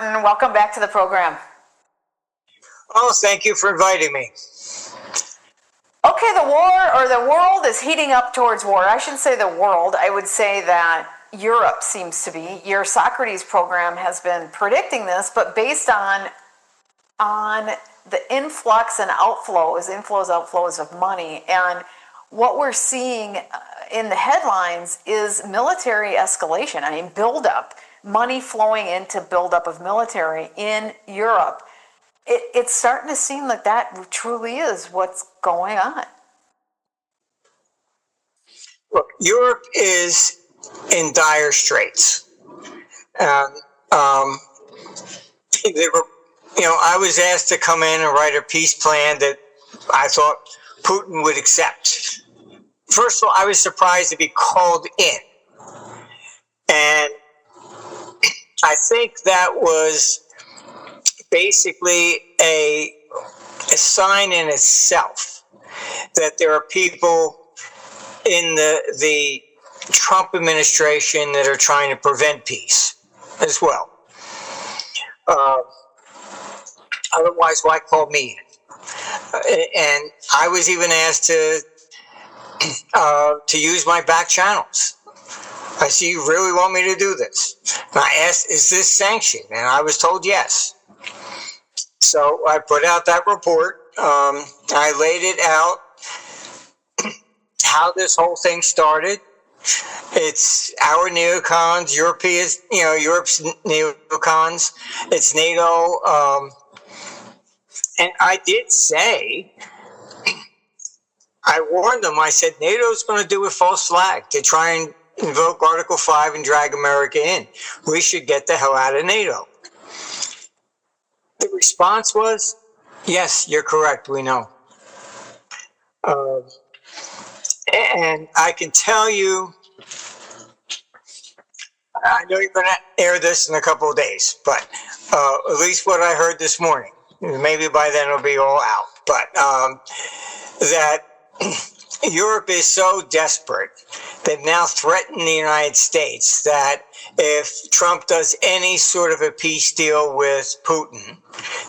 Martin. Welcome back to the program. Oh, thank you for inviting me. Okay, the world is heating up towards war. I shouldn't say the world. I would say that Europe seems to be. Your Socrates program has been predicting this, but based on the influx and outflows of money, and what we're seeing in the headlines is military escalation. I mean, buildup, money flowing into buildup of military in Europe. It's starting to seem like that truly is what's going on. Look, Europe is in dire straits. They were, I was asked to come in and write a peace plan that I thought Putin would accept. First of all, I was surprised to be called in. And I think that was basically a sign in itself that there are people in the Trump administration that are trying to prevent peace as well. Otherwise, why call me in? And I was even asked to use my back channels. I said, you really want me to do this? And I asked, is this sanctioned? And I was told yes. So I put out that report. I laid it out, how this whole thing started. It's our neocons, Europe's neocons. It's NATO. And I did say, I warned them, I said, NATO's going to do a false flag to try and invoke Article 5 and drag America in. We should get the hell out of NATO. The response was, yes, you're correct, we know. And I can tell you, I know you're going to air this in a couple of days, but at least what I heard this morning, maybe by then it'll be all out, but that Europe is so desperate, they've now threatened the United States that if Trump does any sort of a peace deal with Putin,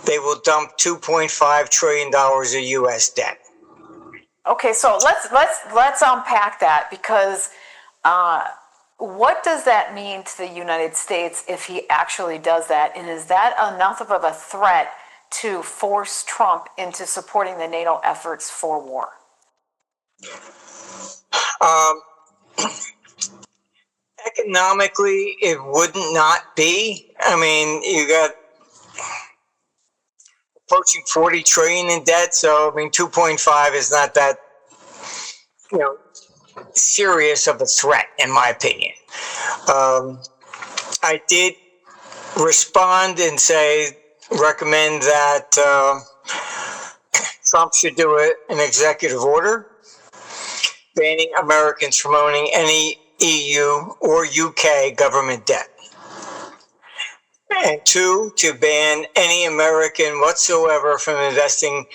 they will dump $2.5 trillion of U.S. debt. Okay, so let's unpack that, because what does that mean to the United States if he actually does that? And is that enough of a threat to force Trump into supporting the NATO efforts for war? Economically, it wouldn't not be. I mean, you got approaching 40 trillion in debt, so I mean 2.5 is not that serious of a threat, in my opinion. I did respond and recommend that Trump should do an executive order banning Americans from owning any EU or UK government debt. And 2, to ban any American whatsoever from investing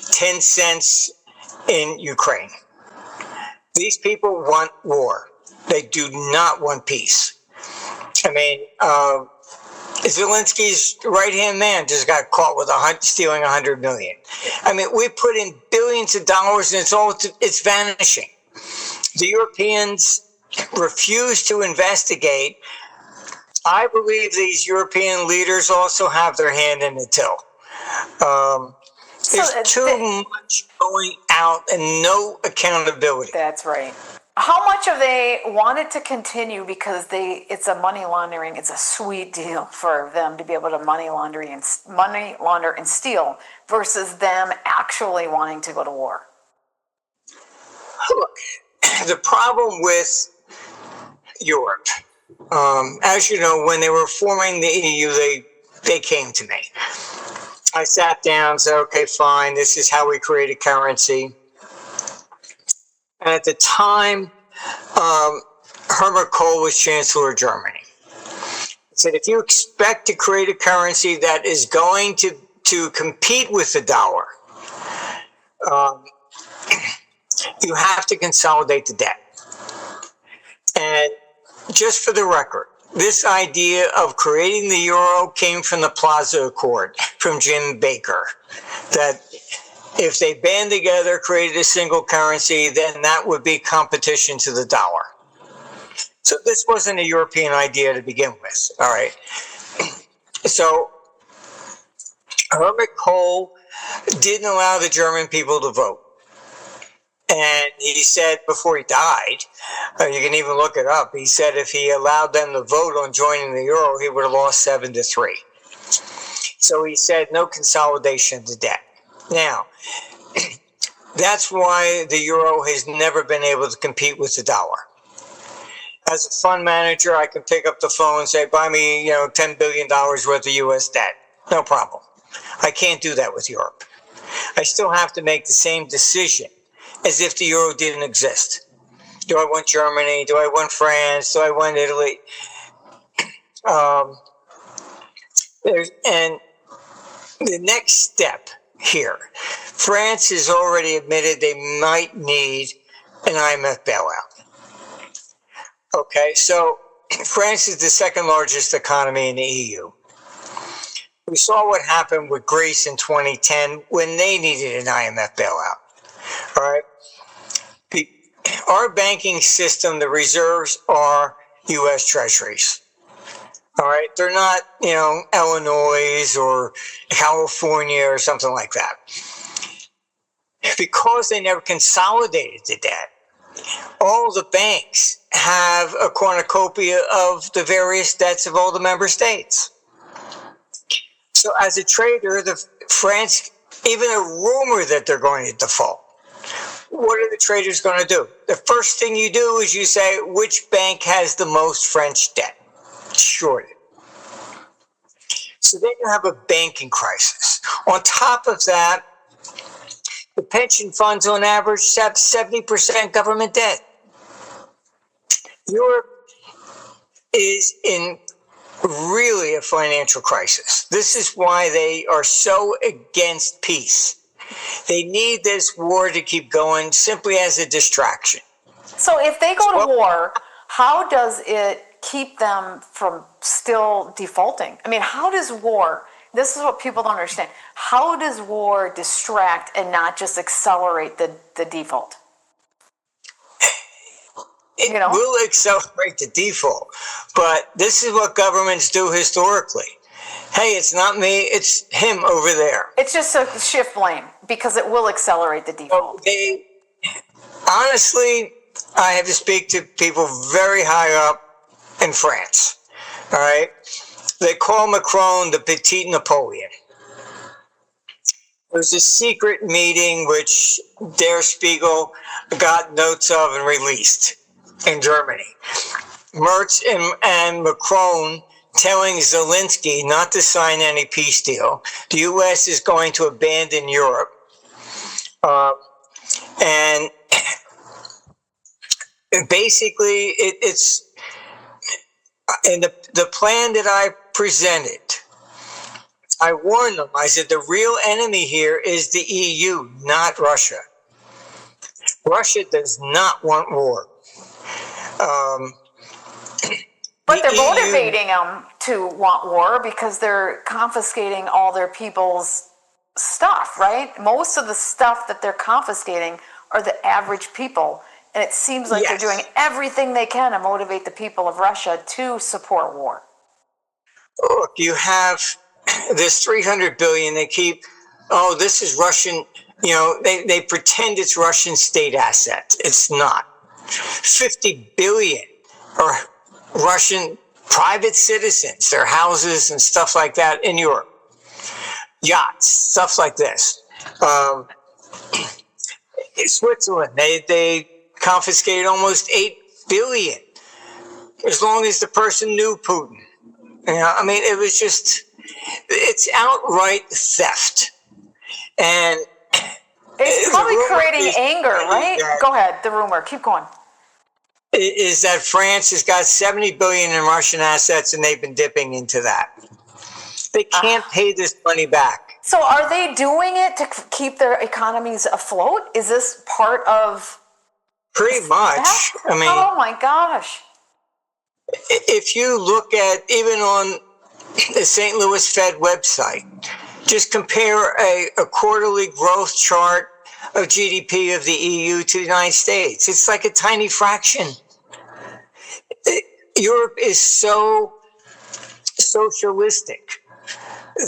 10 cents in Ukraine. These people want war. They do not want peace. I mean, Zelensky's right-hand man just got caught with stealing $100 million. I mean, we put in billions of dollars and it's vanishing. The Europeans refuse to investigate. I believe these European leaders also have their hand in the till. There's too much going out and no accountability. That's right. How much have they wanted to continue because it's a money laundering, it's a sweet deal for them to be able to money launder and steal versus them actually wanting to go to war? Look, the problem with Europe, as you know, when they were forming the EU, they came to me. I sat down and said, okay, fine, this is how we create a currency. And at the time, Helmut Kohl was Chancellor of Germany. He said, if you expect to create a currency that is going to compete with the dollar, you have to consolidate the debt. And just for the record, this idea of creating the euro came from the Plaza Accord, from Jim Baker, that if they band together, created a single currency, then that would be competition to the dollar. So this wasn't a European idea to begin with, all right? So Helmut Kohl didn't allow the German people to vote. And he said before he died, you can even look it up, he said if he allowed them to vote on joining the euro, he would have lost 7-3. So he said no consolidation of the debt. Now, that's why the euro has never been able to compete with the dollar. As a fund manager, I can pick up the phone and say, buy me, $10 billion worth of US debt. No problem. I can't do that with Europe. I still have to make the same decision as if the euro didn't exist. Do I want Germany? Do I want France? Do I want Italy? And the next step here, France has already admitted they might need an IMF bailout. Okay, so France is the second largest economy in the EU. We saw what happened with Greece in 2010 when they needed an IMF bailout. All right. Our banking system, the reserves are U.S. treasuries. All right. They're not, Illinois or California or something like that. Because they never consolidated the debt, all the banks have a cornucopia of the various debts of all the member states. So as a trader, France, even a rumor that they're going to default, what are the traders going to do? The first thing you do is you say, which bank has the most French debt? Short it. So then you have a banking crisis. On top of that, the pension funds on average have 70% government debt. Europe is in really a financial crisis. This is why they are so against peace. They need this war to keep going simply as a distraction. So if they go to war, how does it keep them from still defaulting? I mean, how does war, this is what people don't understand, how does war distract and not just accelerate the default? It will accelerate the default, but this is what governments do historically. Hey, it's not me, it's him over there. It's just a shift blame because it will accelerate the default. Honestly, I have to speak to people very high up in France. All right, they call Macron the Petit Napoleon. There's a secret meeting which Der Spiegel got notes of and released in Germany. Merz and Macron telling Zelensky not to sign any peace deal. The U.S. is going to abandon Europe. And basically, it's in the plan that I presented. I warned them. I said, the real enemy here is the EU, not Russia. Russia does not want war. But they're motivating them to want war because they're confiscating all their people's stuff, right? Most of the stuff that they're confiscating are the average people. And it seems like they're doing everything they can to motivate the people of Russia to support war. Look, you have this $300 billion they keep, this is Russian, they pretend it's Russian state asset. It's not. 50 billion are Russian private citizens, their houses and stuff like that in Europe. Yachts, stuff like this. In Switzerland, they confiscated almost 8 billion as long as the person knew Putin. It was just, it's outright theft. And it's probably creating anger, right? Go ahead, the rumor, keep going. Is that France has got 70 billion in Russian assets and they've been dipping into that. They can't pay this money back. So are they doing it to keep their economies afloat? Is this part of... Pretty much. Oh my gosh. If you look at even on the St. Louis Fed website, just compare a quarterly growth chart of GDP of the EU to the United States. It's like a tiny fraction. Europe is so socialistic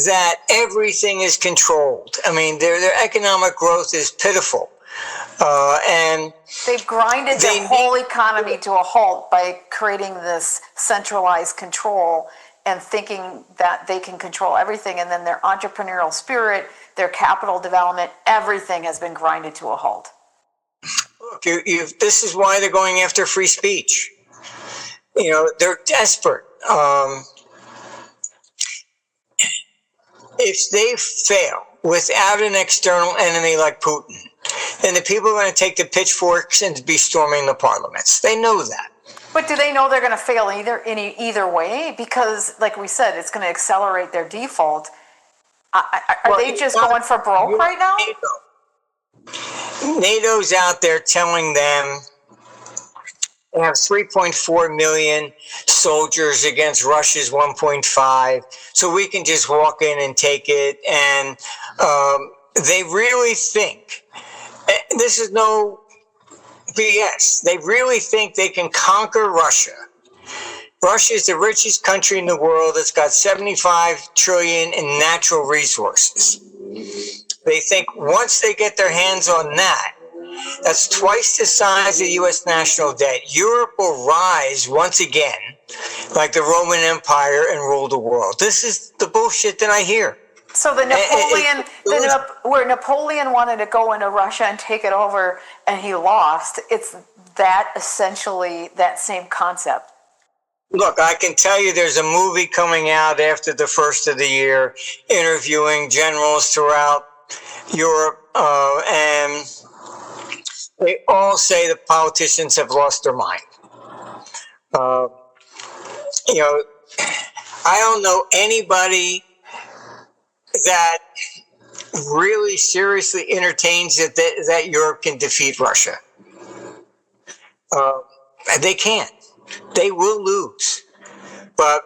that everything is controlled. I mean, their economic growth is pitiful. And they've grinded their whole economy to a halt by creating this centralized control and thinking that they can control everything. And then their entrepreneurial spirit, their capital development, everything has been grinded to a halt. Look, this is why they're going after free speech. You know, they're desperate. If they fail without an external enemy like Putin, then the people are going to take the pitchforks and be storming the parliaments. They know that. But do they know they're going to fail either way? Because, like we said, it's going to accelerate their default. Are they just going for broke right now? NATO's out there telling them they have 3.4 million soldiers against Russia's 1.5, so we can just walk in and take it. And they really think, this is no BS, they really think they can conquer Russia. Russia is the richest country in the world. It's got 75 trillion in natural resources. They think once they get their hands on that, that's twice the size of the U.S. national debt. Europe will rise once again like the Roman Empire and rule the world. This is the bullshit that I hear. So where Napoleon wanted to go into Russia and take it over and he lost, it's that essentially that same concept. Look, I can tell you there's a movie coming out after the first of the year interviewing generals throughout Europe, and they all say the politicians have lost their mind. You know, I don't know anybody that really seriously entertains that Europe can defeat Russia. They can't. They will lose. But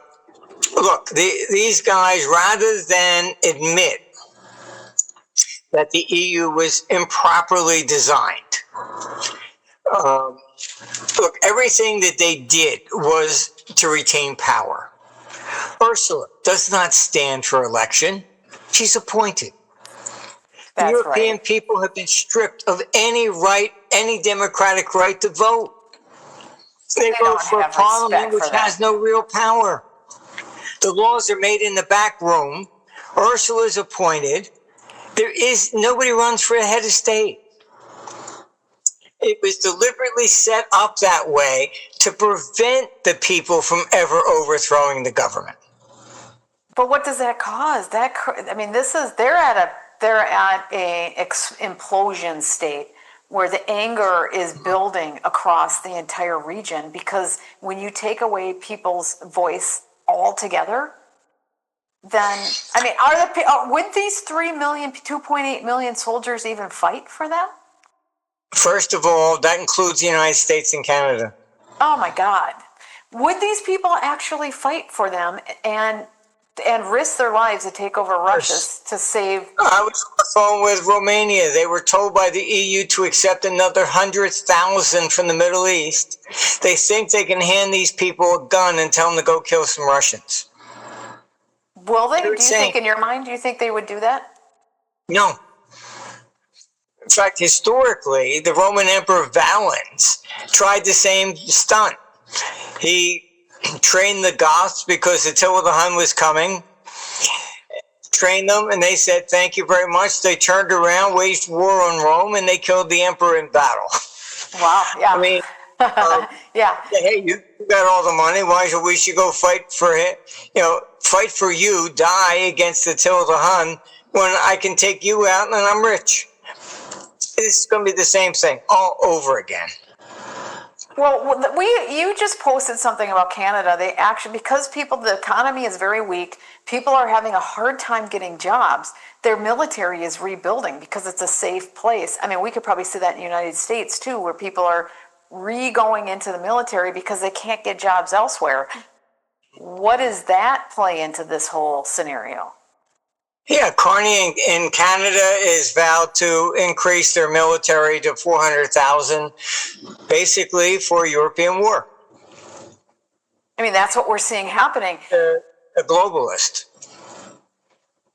look, these guys, rather than admit that the EU was improperly designed, look, everything that they did was to retain power. Ursula does not stand for election. She's appointed. The European people have been stripped of any right, any democratic right to vote. They vote for a parliament which has no real power. The laws are made in the back room. Ursula is appointed. Nobody runs for a head of state. It was deliberately set up that way to prevent the people from ever overthrowing the government. But what does that cause? They're at a implosion state where the anger is building across the entire region, because when you take away people's voice altogether, then, I mean, would these 2.8 million soldiers even fight for them? First of all, that includes the United States and Canada. Oh my God. Would these people actually fight for them and risk their lives to take over Russia to save? I was on the phone with Romania. They were told by the EU to accept another 100,000 from the Middle East. They think they can hand these people a gun and tell them to go kill some Russians. Will they? Do you think, in your mind, do you think they would do that? No. In fact, historically, the Roman Emperor Valens tried the same stunt. He trained the Goths because Attila the Hun was coming, trained them, and they said, thank you very much. They turned around, waged war on Rome, and they killed the emperor in battle. Wow, yeah. I mean, yeah. Hey, you got all the money. Why should we go fight for him? You know, fight for you, die against Attila the Hun when I can take you out and I'm rich. It's going to be the same thing all over again. Well, you just posted something about Canada. They actually, because the economy is very weak, people are having a hard time getting jobs. Their military is rebuilding because it's a safe place. I mean, we could probably see that in the United States too, where people are re-going into the military because they can't get jobs elsewhere. What does that play into this whole scenario? Yeah, Carney in Canada is vowed to increase their military to 400,000, basically for a European war. I mean, that's what we're seeing happening. A globalist.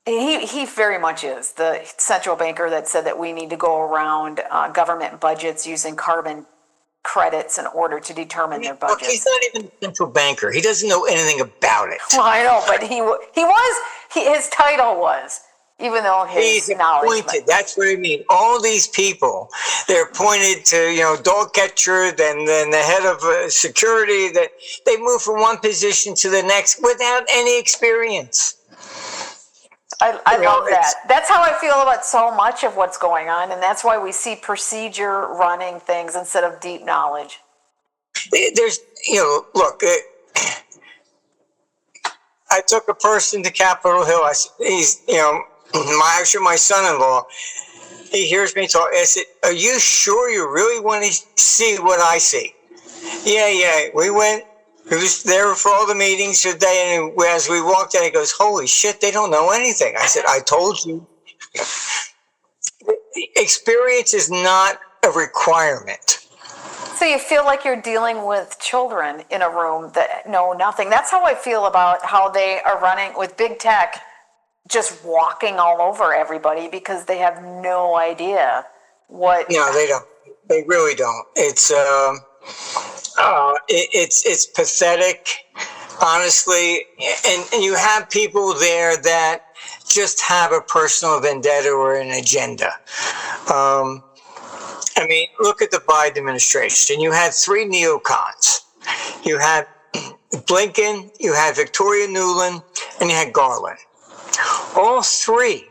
He very much is the central banker that said that we need to go around government budgets using carbon credits in order to determine their budgets. Look, he's not even a central banker. He doesn't know anything about it. Well, I know, but his title was, even though his knowledge. Appointed. That's what I mean. All these people, they're appointed to, dog catcher, then the head of security. That they move from one position to the next without any experience. I love that. That's how I feel about so much of what's going on, and that's why we see procedure running things instead of deep knowledge. There's, look, I took a person to Capitol Hill. He's, my son-in-law. He hears me talk. I said, "Are you sure you really want to see what I see?" Yeah. We went. He was there for all the meetings today, and as we walked in, he goes, "Holy shit, they don't know anything." I said, "I told you." Experience is not a requirement. So you feel like you're dealing with children in a room that know nothing. That's how I feel about how they are running with big tech, just walking all over everybody because they have no idea what. No, they don't. They really don't. It's pathetic, honestly. And you have people there that just have a personal vendetta or an agenda. Look at the Biden administration. You had three neocons. You had Blinken, you had Victoria Nuland, and you had Garland. All three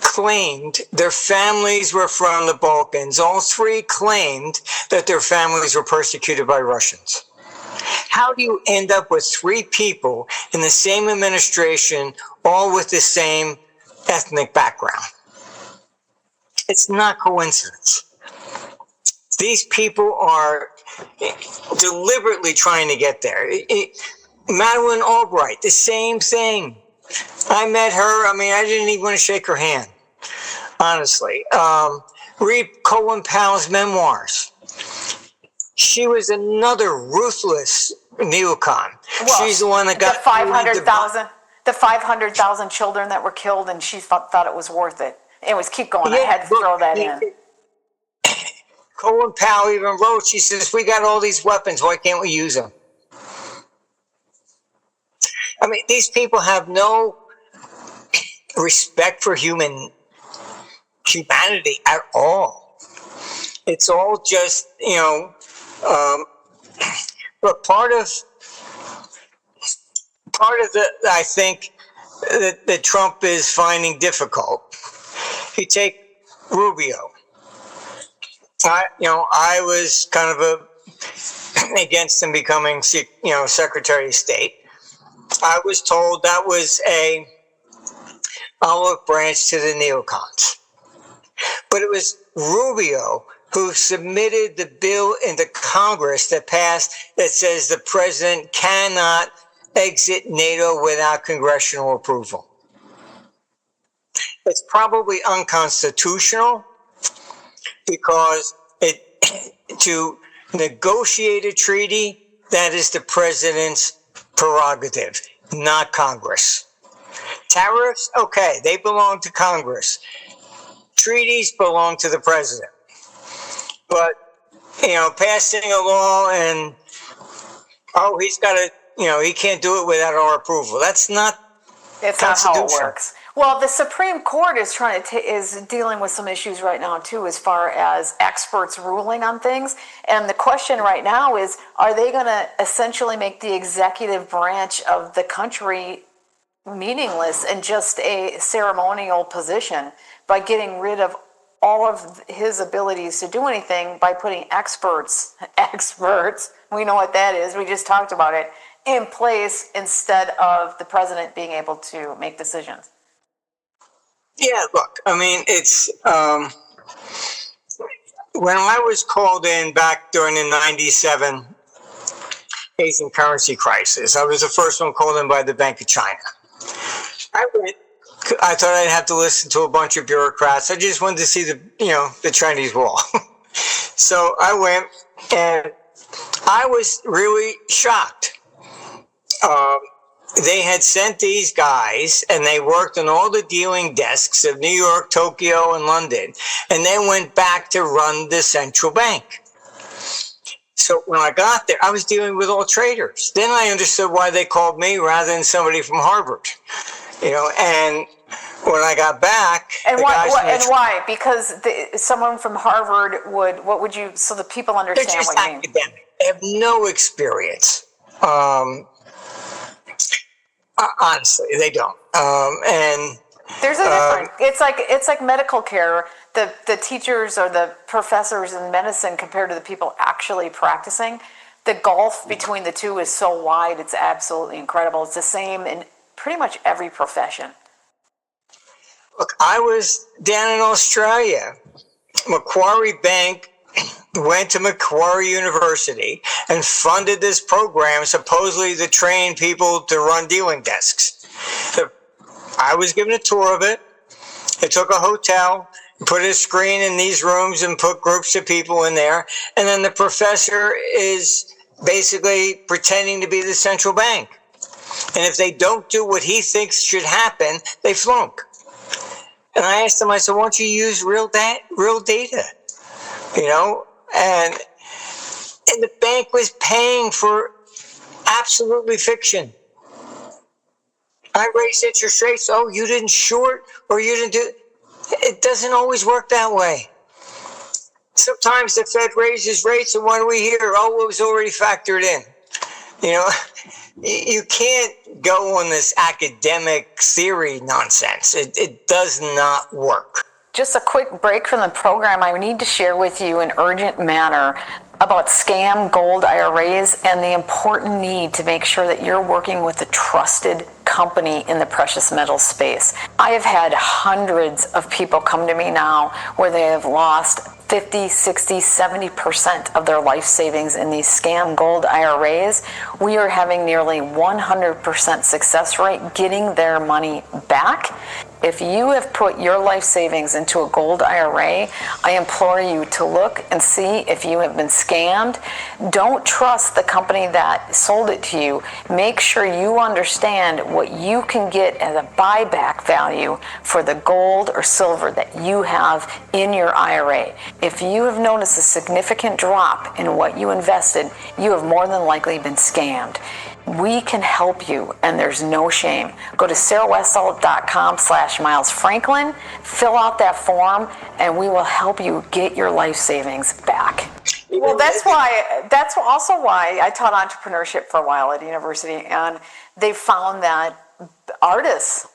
claimed their families were from the Balkans. All three claimed that their families were persecuted by Russians. How do you end up with three people in the same administration, all with the same ethnic background? It's not coincidence. These people are deliberately trying to get there. Madeleine Albright, the same thing. I met her. I didn't even want to shake her hand, honestly. Read Colin Powell's memoirs. She was another ruthless neocon. Well, she's the one that got the 500,000 children that were killed, and she thought it was worth it. Anyways, keep going. I had to throw that in. Colin Powell even wrote, she says, "We got all these weapons. Why can't we use them?" These people have no respect for humanity at all. It's all just, but part of I think that Trump is finding difficult. You take Rubio. I was kind of against him becoming, Secretary of State. I was told that was a olive branch to the neocons. But it was Rubio who submitted the bill into Congress that passed that says the president cannot exit NATO without congressional approval. It's probably unconstitutional because to negotiate a treaty, that is the president's prerogative, not Congress. Tariffs, okay, they belong to Congress. Treaties belong to the president. But, passing a law and, he's got to, he can't do it without our approval. That's not constitutional. Not how it works. Well, the Supreme Court is is dealing with some issues right now too, as far as experts ruling on things. And the question right now is, are they going to essentially make the executive branch of the country meaningless and just a ceremonial position by getting rid of all of his abilities to do anything by putting experts, we know what that is, we just talked about it, in place instead of the president being able to make decisions? Yeah, look, it's, when I was called in back during the 97 Asian currency crisis, I was the first one called in by the Bank of China. I went. I thought I'd have to listen to a bunch of bureaucrats. I just wanted to see the Chinese wall. So I went, and I was really shocked. They had sent these guys, and they worked on all the dealing desks of New York, Tokyo, and London, and then went back to run the central bank. So when I got there, I was dealing with all traders. Then I understood why they called me rather than somebody from Harvard. And when I got back, and why? Because someone from Harvard so the people understand they're just what you mean. academic. They have no experience. Honestly, they don't. And there's a difference. It's like medical care. The teachers or the professors in medicine compared to the people actually practicing, the gulf between the two is so wide. It's absolutely incredible. It's the same in pretty much every profession. Look, I was down in Australia. Macquarie Bank went to Macquarie University and funded this program supposedly to train people to run dealing desks. I was given a tour of it. It took a hotel, put a screen in these rooms and put groups of people in there. And then the professor is basically pretending to be the central bank. And if they don't do what he thinks should happen, they flunk. And I asked him, I said, why don't you use real data? And the bank was paying for absolutely fiction. I raised interest rates. Oh, you didn't short, or you didn't do. It doesn't always work that way. Sometimes the Fed raises rates, and what do we hear? Oh, it was already factored in. You can't go on this academic theory nonsense. It does not work. Just a quick break from the program. I need to share with you in urgent manner about scam gold IRAs and the important need to make sure that you're working with a trusted company in the precious metal space. I have had hundreds of people come to me now where they have lost 50, 60, 70% of their life savings in these scam gold IRAs. We are having nearly 100% success rate getting their money back. If you have put your life savings into a gold IRA, I implore you to look and see if you have been scammed. Don't trust the company that sold it to you. Make sure you understand what you can get as a buyback value for the gold or silver that you have in your IRA. If you have noticed a significant drop in what you invested, you have more than likely been scammed. We can help you, and there's no shame. Go to sarahwestall.com/Miles Franklin, fill out that form, and we will help you get your life savings back. Well, that's also why I taught entrepreneurship for a while at university, and they found that artists,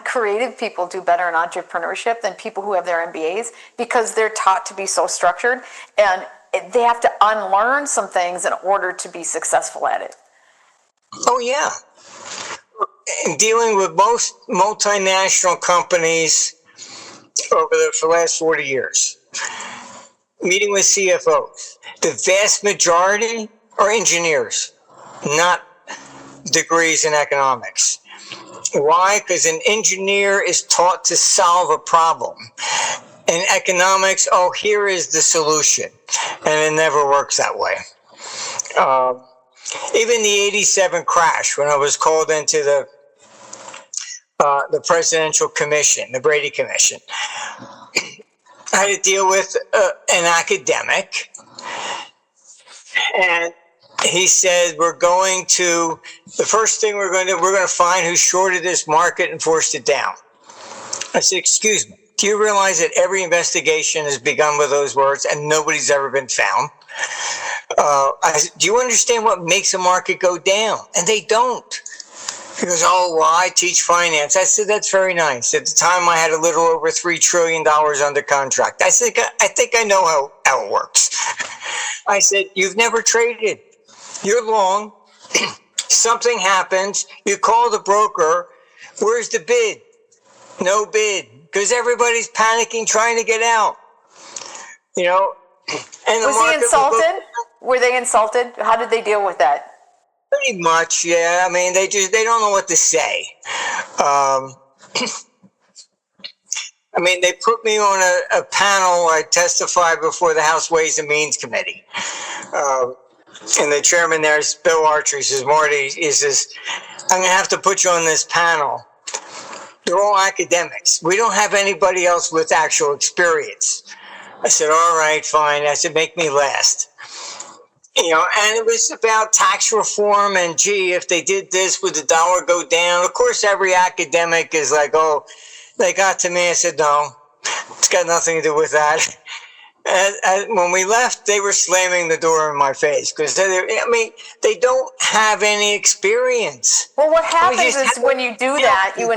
creative people do better in entrepreneurship than people who have their MBAs because they're taught to be so structured, and they have to unlearn some things in order to be successful at it. Oh, yeah. In dealing with most multinational companies for the last 40 years, meeting with CFOs, the vast majority are engineers, not degrees in economics. Why? Because an engineer is taught to solve a problem. In economics, oh, here is the solution. And it never works that way. Even the 87 crash, when I was called into the presidential commission, the Brady Commission, I had to deal with an academic, and he said, the first thing we're going to find who shorted this market and forced it down. I said, excuse me, do you realize that every investigation has begun with those words and nobody's ever been found? I said, do you understand what makes a market go down? And they don't. He goes, oh, well, I teach finance. I said, that's very nice. At the time, I had a little over $3 trillion under contract. I think I know how it works. I said, you've never traded. You're long. Something happens. You call the broker. Where's the bid? No bid. Because everybody's panicking, trying to get out. And the Was he market will go insulted? Were they insulted? How did they deal with that? pretty much, yeah. I mean, they don't know what to say. Um, I mean, they put me on a panel where I testified before the House Ways and Means Committee. And the chairman there is Bill Archer. He says, Marty, he says, I'm going to have to put you on this panel. They're all academics. We don't have anybody else with actual experience. I said, all right, fine. I said, make me last. You know, and it was about tax reform and, gee, if they did this, would the dollar go down? Of course, every academic is like, oh, they got to me. I said, no, it's got nothing to do with that. And when we left, they were slamming the door in my face because they don't have any experience. Well, what We happens just is have- when you do that, you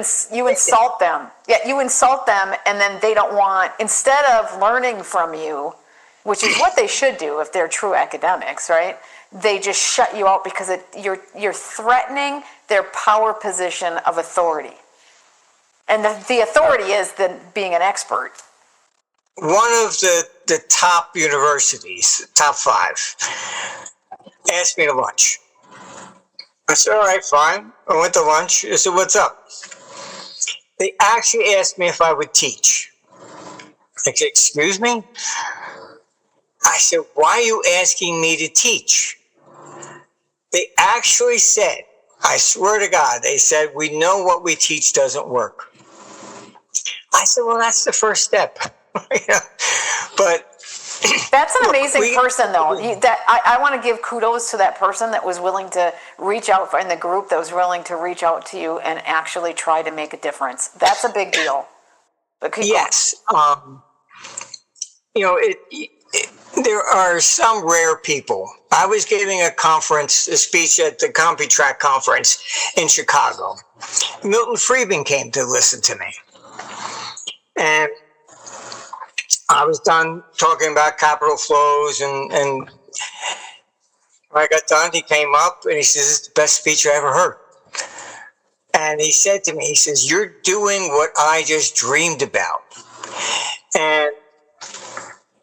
insult them. Yeah, you insult them, and then they don't want, instead of learning from you, which is what they should do if they're true academics, right? They just shut you out because you're threatening their power position of authority. And the authority is being an expert. One of the top universities, top 5, asked me to lunch. I said, all right, fine. I went to lunch. I said, what's up? They actually asked me if I would teach. I said, excuse me? I said, why are you asking me to teach? They actually said, I swear to God, they said, we know what we teach doesn't work. I said, well, that's the first step. But that's an amazing person, though. I want to give kudos to that person that was willing to reach out in the group that was willing to reach out to you and actually try to make a difference. That's a big deal. But yes, there are some rare people. I was giving a speech at the CompuTrack conference in Chicago. Milton Friedman came to listen to me. And I was done talking about capital flows, and when I got done, he came up and he says, "This is the best speech I ever heard." And he said to me, he says, "You're doing what I just dreamed about." And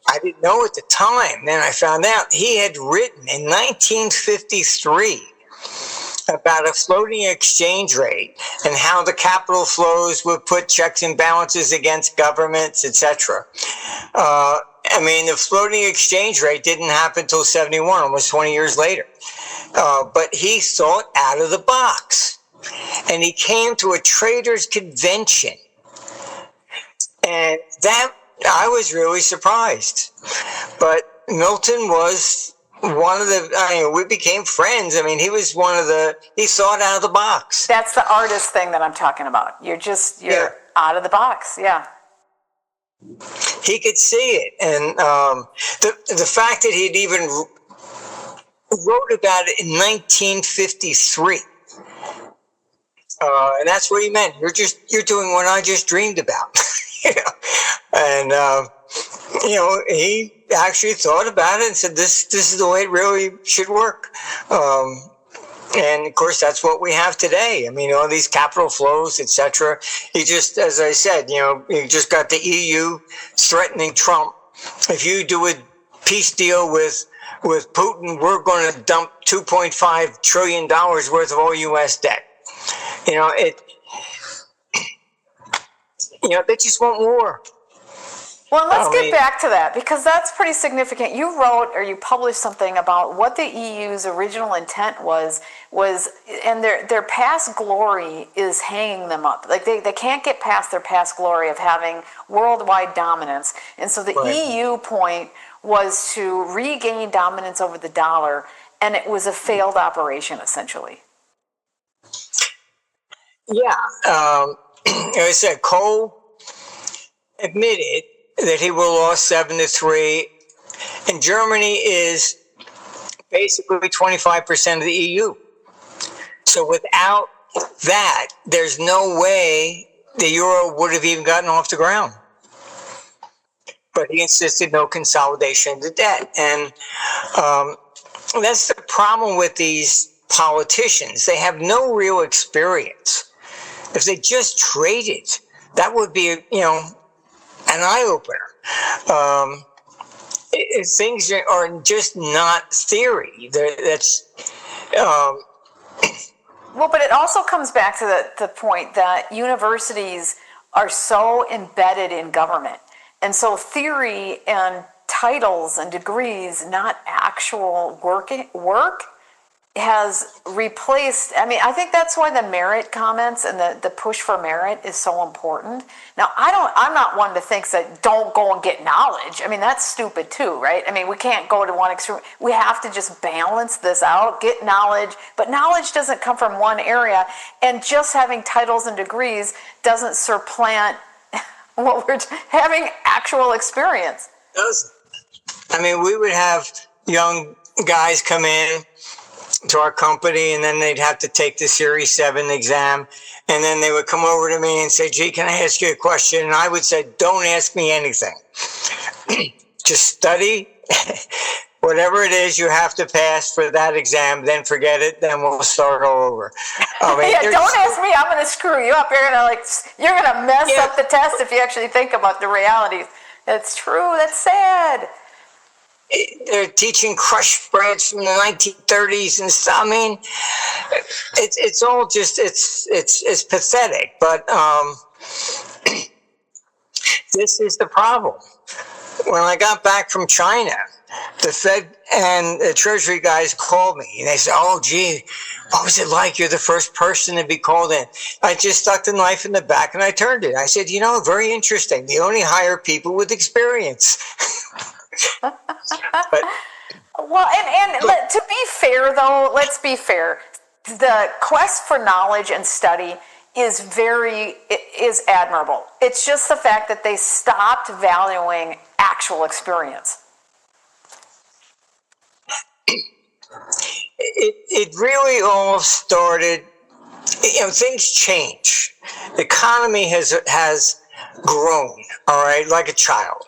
I didn't know at the time. Then I found out he had written in 1953 about a floating exchange rate and how the capital flows would put checks and balances against governments, etc. The floating exchange rate didn't happen until 71, almost 20 years later. But he thought out of the box. And he came to a traders convention. And that, I was really surprised. But Milton was one of we became friends. He was he thought out of the box. That's the artist thing that I'm talking about. You're out of the box. Yeah. He could see it. And the fact that he'd even wrote about it in 1953. And that's what he meant. You're doing what I just dreamed about. And he actually thought about it and said, this is the way it really should work. And of course, that's what we have today. All these capital flows, etc. He just, as I said, you just got the EU threatening Trump. If you do a peace deal with Putin, we're going to dump $2.5 trillion worth of all U.S. debt. They just want war. Well, let's get back to that, because that's pretty significant. You wrote or you published something about what the EU's original intent was, and their past glory is hanging them up. Like they can't get past their past glory of having worldwide dominance. And so the EU point was to regain dominance over the dollar, and it was a failed operation, essentially. Yeah. As I said, Cole admitted that he will lost 7-3, and Germany is basically 25% of the EU. So without that, there's no way the euro would have even gotten off the ground. But he insisted no consolidation of the debt. And that's the problem with these politicians. They have no real experience. If they just traded, that would be, an eye-opener. things are just not theory. That's um, Well, but it also comes back to the point that universities are so embedded in government. And so theory and titles and degrees, not actual work, has replaced. I mean, I think that's why the merit comments and the push for merit is so important. Now, I'm not one to think that don't go and get knowledge. I mean, that's stupid too, right? I mean, we can't go to one extreme. We have to just balance this out, get knowledge, but knowledge doesn't come from one area, and just having titles and degrees doesn't supplant what we're having actual experience. does. I mean, we would have young guys come in to our company, and then they'd have to take the Series 7 exam, and then they would come over to me and say, "Gee, can I ask you a question?" And I would say, "Don't ask me anything. Just study whatever it is you have to pass for that exam, then forget it, then we'll start all over." I mean, Yeah, don't ask me. I'm going to screw you up. You're gonna mess Yeah. up the test if you actually think about the realities. That's true. That's sad. They're teaching crushed breads from the 1930s and stuff. I mean, it's all just it's pathetic. But this is the problem. When I got back from China, the Fed and the Treasury guys called me, and they said, "Oh, gee, what was it like? You're the first person to be called in." I just stuck the knife in the back and I turned it. I said, "You know, very interesting. They only hire people with experience." But Well, to be fair, though, let's be fair. The quest for knowledge and study is admirable. It's just the fact that they stopped valuing actual experience. it really all started, things change. The economy has grown, all right, like a child.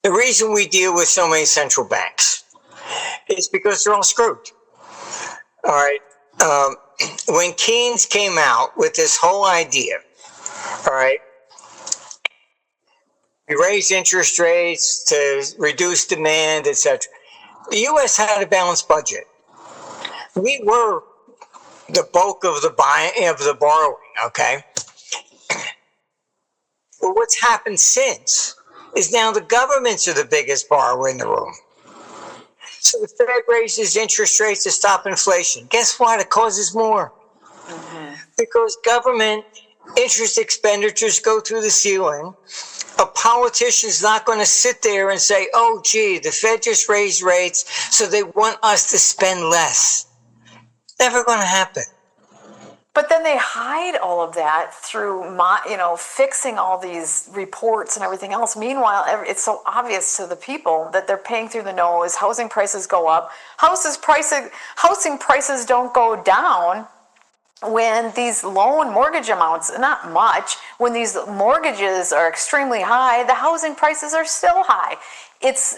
The reason we deal with so many central banks is because they're all screwed. All right. When Keynes came out with this whole idea, all right, we raised interest rates to reduce demand, etc. The U.S. had a balanced budget. We were the bulk of the borrowing, okay? But what's happened since is now the governments are the biggest borrower in the room. So the Fed raises interest rates to stop inflation. Guess what? It causes more. Mm-hmm. Because government interest expenditures go through the ceiling. A politician's not going to sit there and say, "Oh, gee, the Fed just raised rates, so they want us to spend less." Never going to happen. But then they hide all of that through, fixing all these reports and everything else. Meanwhile, it's so obvious to the people that they're paying through the nose. Housing prices go up. Housing prices don't go down when these loan mortgage amounts, not much, when these mortgages are extremely high, the housing prices are still high. It's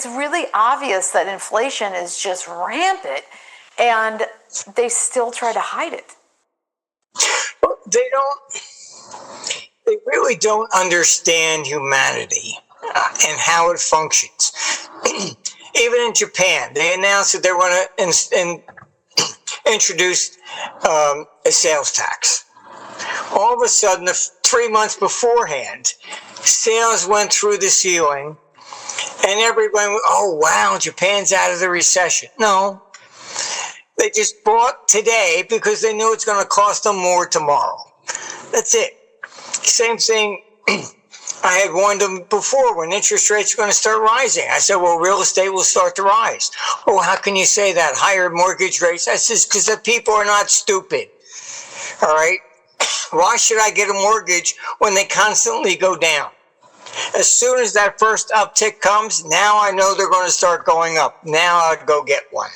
really obvious that inflation is just rampant, and they still try to hide it. They really don't understand humanity and how it functions. Even in Japan, they announced that they were going to introduce a sales tax. All of a sudden, 3 months beforehand, sales went through the ceiling, and everyone went, "Oh, wow, Japan's out of the recession." No. They just bought today because they knew it's going to cost them more tomorrow. That's it. Same thing I had warned them before when interest rates are going to start rising. I said, well, real estate will start to rise. "Oh, how can you say that? Higher mortgage rates?" I said, because the people are not stupid. All right? Why should I get a mortgage when they constantly go down? As soon as that first uptick comes, now I know they're going to start going up. Now I'd go get one.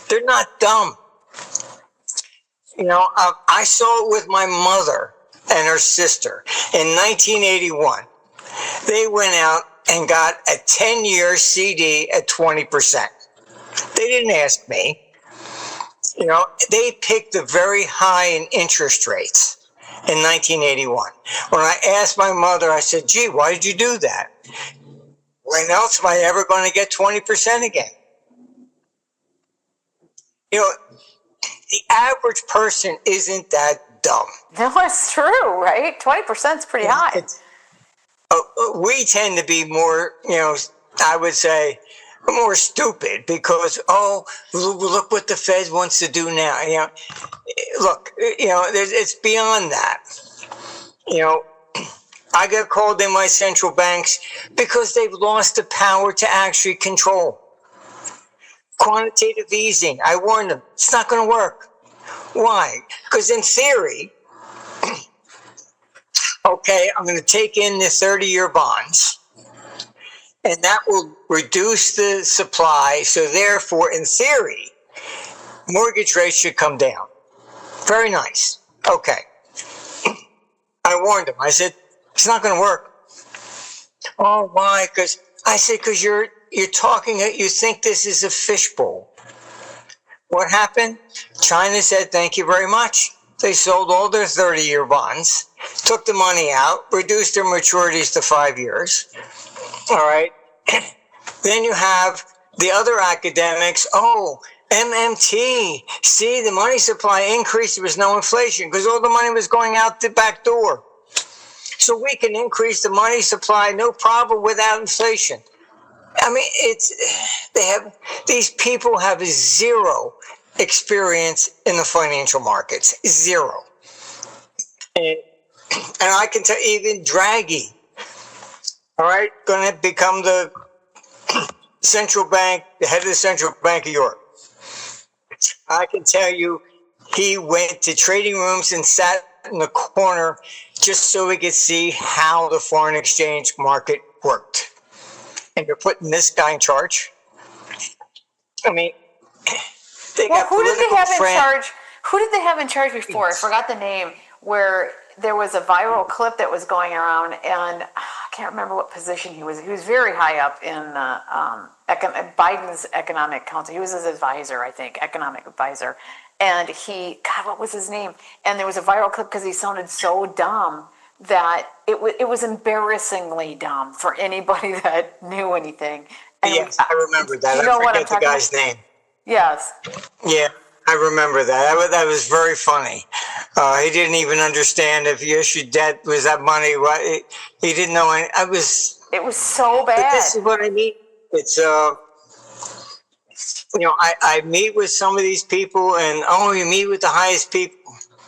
They're not dumb. I saw it with my mother and her sister in 1981. They went out and got a 10-year CD at 20%. They didn't ask me. They picked the very high in interest rates in 1981. When I asked my mother, I said, "Gee, why did you do that?" when else am I ever going to get 20% again? You know, the average person isn't that dumb. No, it's true, right? 20% is pretty high. We tend to be more, I would say, more stupid because, look what the Fed wants to do now. Look, it's beyond that. I got called in by central banks because they've lost the power to actually control. Quantitative easing, I warned them, it's not going to work. Why? Because in theory, okay, I'm going to take in the 30-year bonds, and that will reduce the supply. So therefore, in theory, mortgage rates should come down. Very nice. Okay. I warned him. I said, it's not going to work. Oh, why? Because you're talking, you think this is a fishbowl. What happened? China said, thank you very much. They sold all their 30-year bonds, took the money out, reduced their maturities to 5 years. All right. Then you have the other academics. Oh, MMT. See, the money supply increased. There was no inflation because all the money was going out the back door. So we can increase the money supply, no problem, without inflation. I mean, these people have zero experience in the financial markets. Zero. And I can tell even Draghi, all right, going to become the the head of the Central Bank of Europe. I can tell you he went to trading rooms and sat in the corner just so he could see how the foreign exchange market worked. And you're putting this guy in charge? I mean, who did they have in charge? Who did they have in charge before? I forgot the name. Where there was a viral clip that was going around, and I can't remember what position he was. He was very high up in Biden's economic council. He was his advisor, I think, economic advisor. And God, what was his name? And there was a viral clip because he sounded so dumb that it was embarrassingly dumb for anybody that knew anything. And yes, I remember that. You know I forget the guy's name. Yes. Yeah, I remember that. That was very funny. He didn't even understand if you issued debt, was that money? He didn't know. It was so bad. But this is what I mean. It's I meet with some of these people, and you meet with the highest people.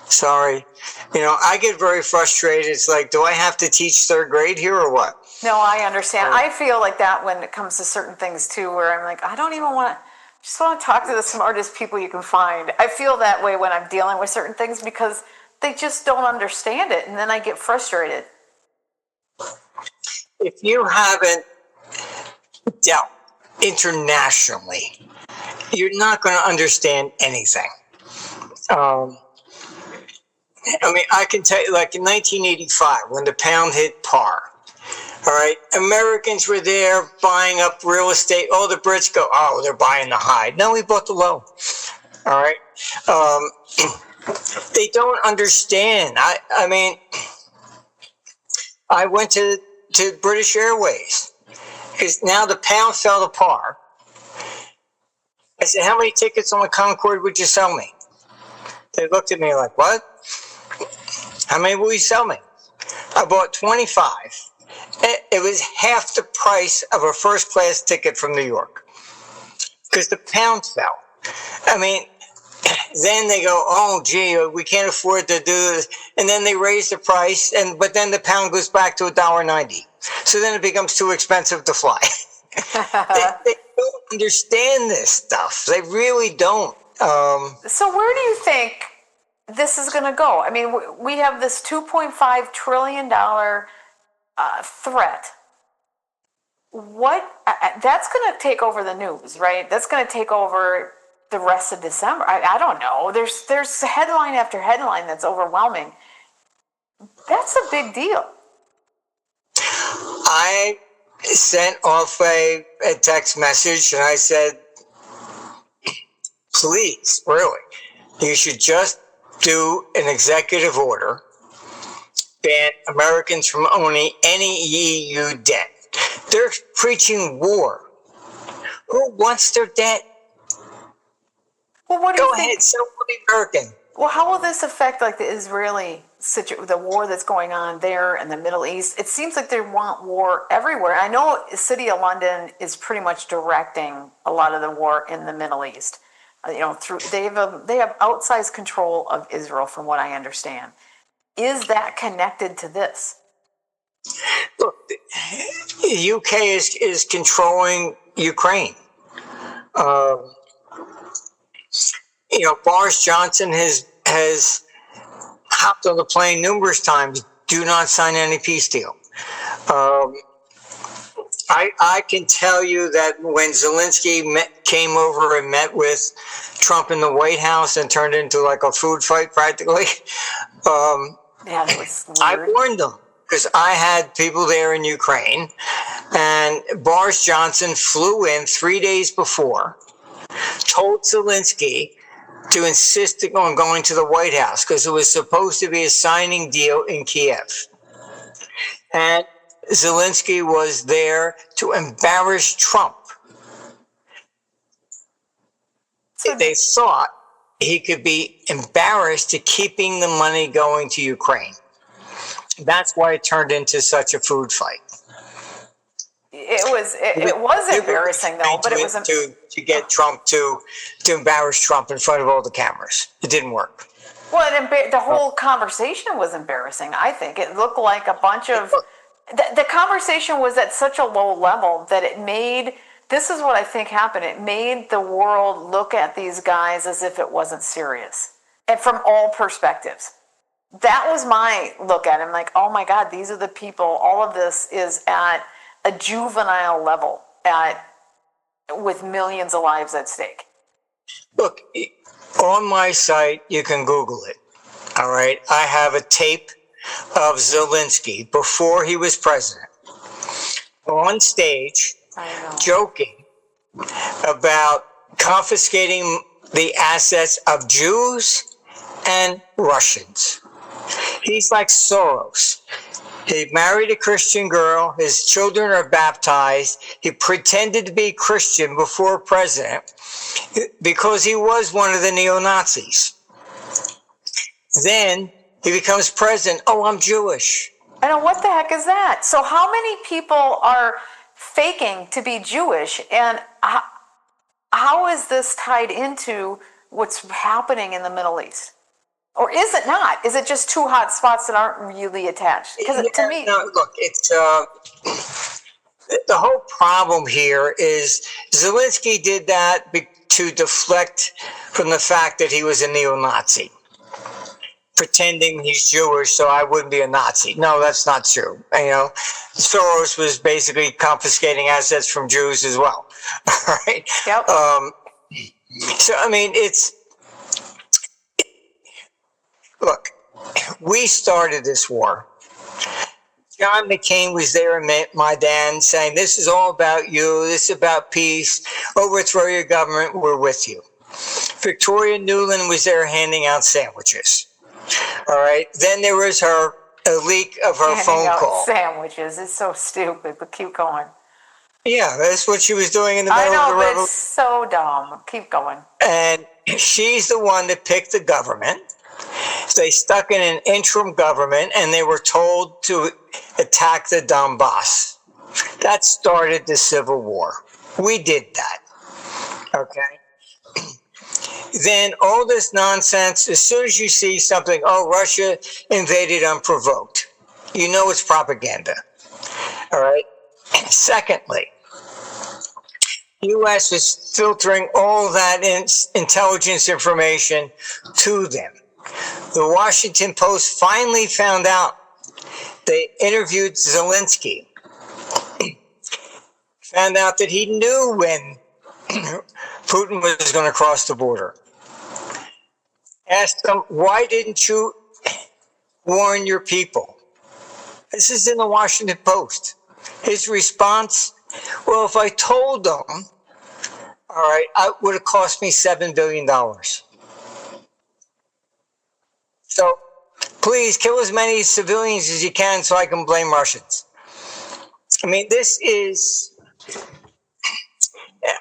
Sorry, I get very frustrated. It's like, do I have to teach third grade here or what? No, I understand. I feel like that when it comes to certain things too, where I'm like, I don't even want to. Just want to talk to the smartest people you can find. I feel that way when I'm dealing with certain things because they just don't understand it, and then I get frustrated. If you haven't dealt internationally, you're not going to understand anything. I mean, I can tell you, like in 1985, when the pound hit par, all right, Americans were there buying up real estate. Oh, the Brits go, they're buying the high. No, we bought the low. All right. They don't understand. I mean, I went to British Airways because now the pound fell to par. I said, how many tickets on the Concorde would you sell me? They looked at me like, what? How many will you sell me? I bought 25. It was half the price of a first class ticket from New York because the pound fell. I mean, then they go, oh, gee, we can't afford to do this. And then they raise the price, but then the pound goes back to $1.90. So then it becomes too expensive to fly. They don't understand this stuff. They really don't. So where do you think this is going to go? I mean, we have this $2.5 trillion threat. That's going to take over the news, right? That's going to take over the rest of December. I don't know. There's headline after headline that's overwhelming. That's a big deal. I sent off a text message and I said, please, really, you should just do an executive order, ban Americans from owning any EU debt. They're preaching war. Who wants their debt? Well, what do Go you think? ahead, sell the American. Well, how will this affect like the Israeli the war that's going on there in the Middle East? It seems like they want war everywhere. I know the city of London is pretty much directing a lot of the war in the Middle East. Through they have outsized control of Israel, from what I understand. Is that connected to this? Look, the UK is controlling Ukraine. Boris Johnson has hopped on the plane numerous times. Do not sign any peace deal. I can tell you that when Zelensky came over and met with Trump in the White House and turned into like a food fight practically, Yeah, that was I weird. warned them because I had people there in Ukraine, and Boris Johnson flew in 3 days before, told Zelensky to insist on going to the White House because it was supposed to be a signing deal in Kiev. And Zelensky was there to embarrass Trump. So They thought he could be embarrassed to keeping the money going to Ukraine. That's why it turned into such a food fight. it was embarrassing though, but it was to get Trump to embarrass Trump in front of all the cameras. It didn't work. well, the whole conversation was embarrassing. I think it looked like a bunch of the conversation was at such a low level that it made. This is what I think happened. It made the world look at these guys as if it wasn't serious, and from all perspectives. That was my look at him. Like, oh my God, these are the people. All of this is at a juvenile level, with millions of lives at stake. Look, on my site, you can Google it. All right. I have a tape of Zelensky before he was president on stage joking about confiscating the assets of Jews and Russians. He's like Soros. He married a Christian girl. His children are baptized. He pretended to be Christian before president because he was one of the neo-Nazis. Then he becomes president. Oh, I'm Jewish. I know, what the heck is that? So how many people are faking to be Jewish, and how is this tied into what's happening in the Middle East? Or is it not? Is it just two hot spots that aren't really attached? Because to me, no, look, it's the whole problem here is Zelensky did that to deflect from the fact that he was a neo-Nazi, pretending he's Jewish, so I wouldn't be a Nazi. No, that's not true. Soros was basically confiscating assets from Jews as well. All right. Yep. So I mean, look, we started this war. John McCain was there in Maidan saying, this is all about you. This is about peace. Overthrow your government. We're with you. Victoria Nuland was there handing out sandwiches. All right. Then there was a leak of her phone call. Sandwiches. It's so stupid, but keep going. Yeah, that's what she was doing in the middle of the I know, but revolution. it's so dumb. Keep going. And she's the one that picked the government. They stuck in an interim government, and they were told to attack the Donbass. That started the Civil War. We did that. Okay? Then all this nonsense, as soon as you see something, oh, Russia invaded unprovoked, you know it's propaganda. All right? Secondly, U.S. is filtering all that intelligence information to them. The Washington Post finally found out. They interviewed Zelensky. Found out that he knew when Putin was going to cross the border. Asked him, why didn't you warn your people? This is in the Washington Post. His response, well, if I told them, all right, it would have cost me $7 billion. So please kill as many civilians as you can so I can blame Russians. I mean, this is.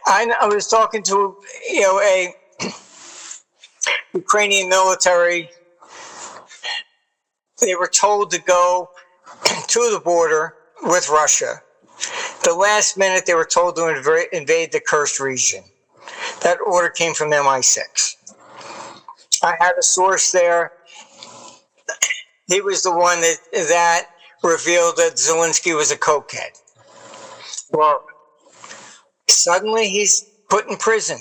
I was talking to a Ukrainian military. They were told to go to the border with Russia. The last minute, they were told to invade the cursed region. That order came from MI6. I had a source there. He was the one that revealed that Zelensky was a cokehead. Well, suddenly he's put in prison,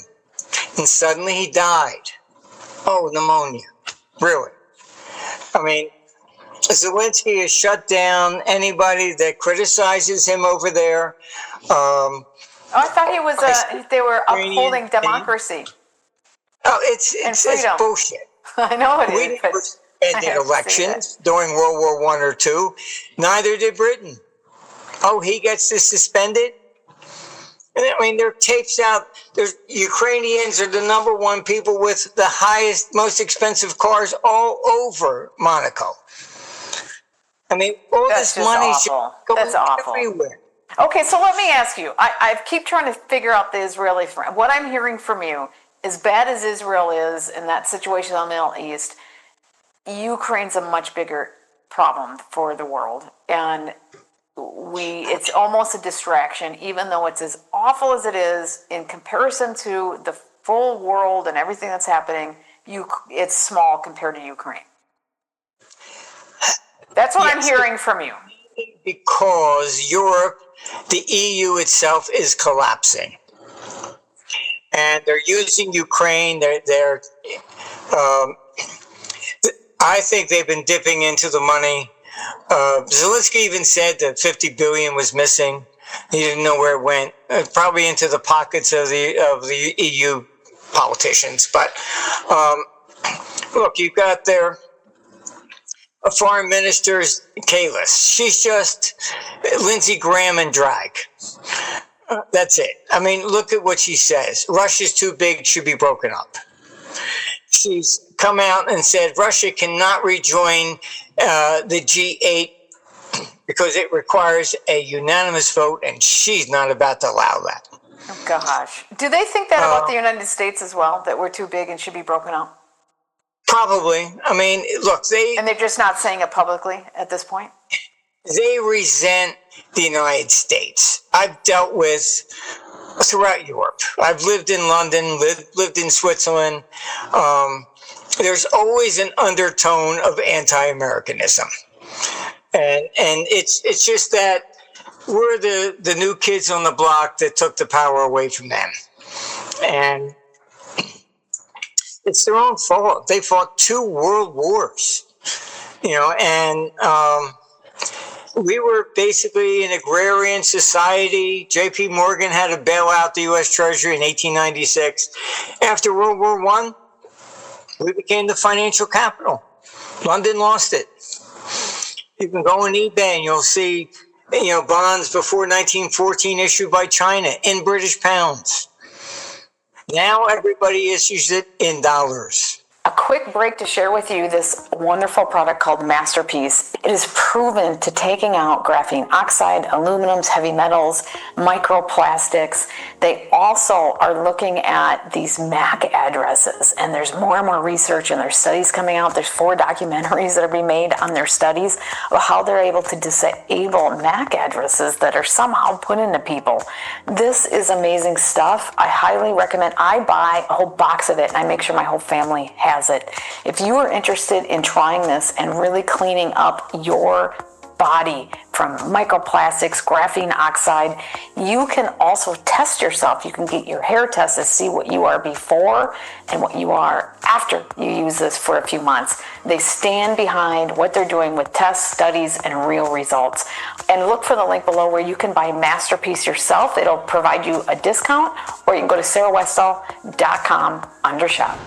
and suddenly he died. Oh, pneumonia. Really? I mean, Zelensky has shut down anybody that criticizes him over there. Oh, I thought he was they were upholding democracy. Oh, it's bullshit. I know it We is. never suspended elections during World War I or II. Neither did Britain. Oh, he gets to suspend it? I mean, there are tapes out. There's Ukrainians are the number one people with the highest, most expensive cars all over Monaco. I mean, all That's this money just awful. That's awful. everywhere. Okay, so let me ask you. I keep trying to figure out the Israeli front. What I'm hearing from you, as bad as Israel is in that situation in the Middle East, Ukraine's a much bigger problem for the world. And it's almost a distraction, even though it's as awful as it is in comparison to the full world and everything that's happening. It's small compared to Ukraine. That's what I'm hearing from you. Because Europe, the EU itself is collapsing. And they're using Ukraine. I think they've been dipping into the money. Zelensky even said that 50 billion was missing. He didn't know where it went. Probably into the pockets of the EU politicians. But look, you've got their foreign minister's Kalis. She's just Lindsey Graham in drag. That's it. I mean, look at what she says. Russia's too big, should be broken up. She's come out and said Russia cannot rejoin the G8 because it requires a unanimous vote, and she's not about to allow that. Oh, gosh. Do they think that about the United States as well, that we're too big and should be broken up? Probably. I mean, look, And they're just not saying it publicly at this point? They resent the United States. I've dealt with throughout Europe. I've lived in London, lived in Switzerland. There's always an undertone of anti-Americanism. And it's just that we're the new kids on the block that took the power away from them. And it's their own fault. They fought 2 world wars, and we were basically an agrarian society. J.P. Morgan had to bail out the U.S. Treasury in 1896. After World War I, we became the financial capital. London lost it. You can go on eBay and you'll see, bonds before 1914 issued by China in British pounds. Now everybody issues it in dollars. A quick break to share with you this wonderful product called Masterpiece. It is proven to taking out graphene oxide, aluminums, heavy metals, microplastics. They also are looking at these MAC addresses, and there's more and more research and there's studies coming out. There's 4 documentaries that are being made on their studies of how they're able to disable MAC addresses that are somehow put into people. This is amazing stuff. I highly recommend. I buy a whole box of it and I make sure my whole family has it. If you are interested in trying this and really cleaning up your body from microplastics, graphene oxide, you can also test yourself. You can get your hair test to see what you are before and what you are after you use this for a few months. They stand behind what they're doing with tests, studies, and real results. And look for the link below where you can buy Masterpiece yourself. It'll provide you a discount, or you can go to sarahwestall.com under shop.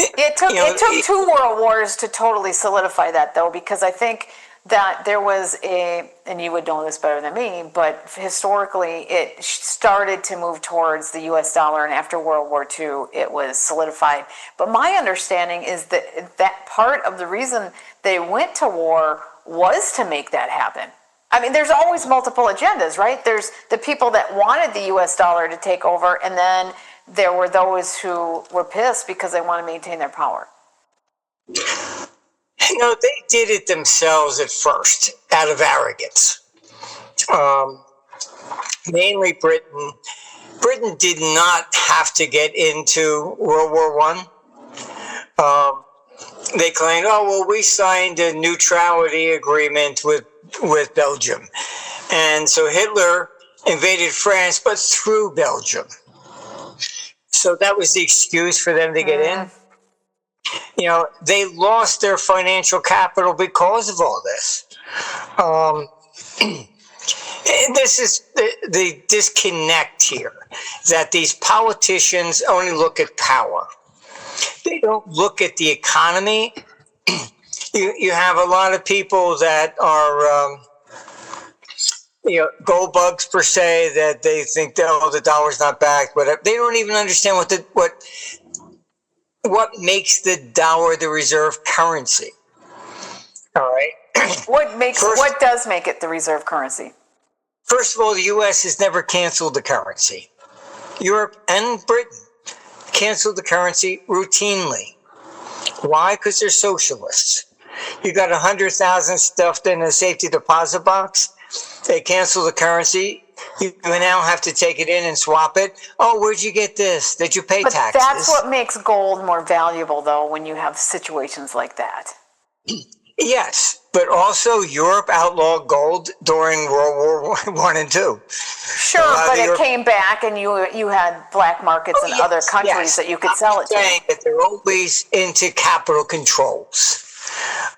It took 2 world wars to totally solidify that, though, because I think that there was and you would know this better than me, but historically it started to move towards the US dollar, and after World War II it was solidified. But my understanding is that part of the reason they went to war was to make that happen. I mean, there's always multiple agendas, right? There's the people that wanted the US dollar to take over, and then there were those who were pissed because they want to maintain their power. They did it themselves at first, out of arrogance. Mainly Britain. Britain did not have to get into World War One. They claimed, oh, well, we signed a neutrality agreement with Belgium. And so Hitler invaded France, but through Belgium. So that was the excuse for them to get in. They lost their financial capital because of all this. And this is the disconnect here, that these politicians only look at power. They don't look at the economy. You have a lot of people that are, gold bugs per se, that they think that, oh, the dollar's not backed, but they don't even understand what makes the dollar the reserve currency. All right. What does make it the reserve currency? First of all, the U.S. has never canceled the currency. Europe and Britain canceled the currency routinely. Why? Because they're socialists. You got 100,000 stuffed in a safety deposit box. They cancel the currency. You now have to take it in and swap it. Oh, where'd you get this? Did you pay taxes? But that's what makes gold more valuable, though, when you have situations like that. Yes, but also Europe outlawed gold during World War I and II. Sure, but it came back, and you had black markets in other countries that you could sell it to. I'm saying that they're always into capital controls,